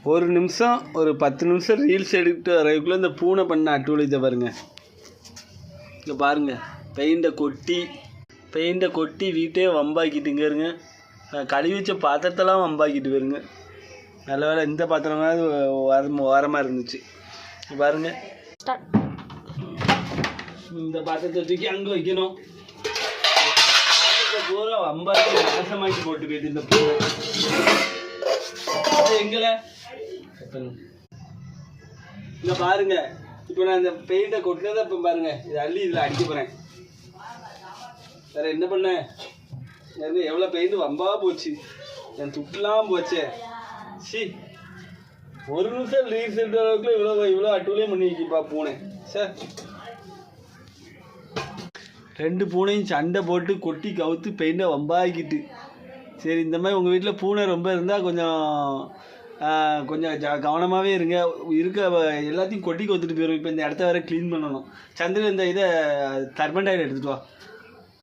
ஒரு நிமிஷம் ஒரு 10 நிமிஷம் ரீல்ஸ் எடுத்துட்டு வரதுக்குள்ளே இந்த பூனை பண்ண அட்டுவலித்த பாருங்கள். இங்கே பாருங்கள், பெயிண்டை கொட்டி வீட்டே வம்பாக்கிட்டுங்க இருங்க. கழுவி வச்ச பாத்திரத்தெல்லாம் வம்பாக்கிட்டு வருங்க. நல்ல வேலை இந்த பாத்திரமாவது ஓரமாக இருந்துச்சு. பாருங்க, இந்த பாத்திரத்தை தூக்கி அங்கே வைக்கணும். பூரா வம்பாக்கி நாசமாக்கி போட்டு போயிட்டு இந்த பூனை எங்களை இங்க பாருங்க. இப்போ நான் இந்த பெயிண்டை கொட்டினதை இப்போ பாருங்க, இதை அள்ளி இதில் அடிக்க போகிறேன். வேற என்ன பண்ணேன், எவ்வளோ பெயிண்ட் வம்பா போச்சு, என் துட்டுலாம் போச்சே. சி, ஒரு நிமிஷம் ரீல்ஸ் எடுக்கிற அளவுக்கு இவ்வளோ அட்டூழியம் பண்ணி வைக்கிப்பா பூனை. சார், 2 பூனையும் சண்டை போட்டு கொட்டி கவுத்து பெயிண்டை வம்பாக்கிட்டு. சரி, இந்த மாதிரி உங்கள் வீட்டில் பூனை ரொம்ப இருந்தால் கொஞ்சம் கவனமாகவே இருங்க. எல்லாத்தையும் கொட்டி கொத்துட்டு போயிடும். இப்போ இந்த இடத்த வேறு க்ளீன் பண்ணணும். சந்திரன் இந்த இதை தர்மண்டாயில் எடுத்துகிட்டு வா.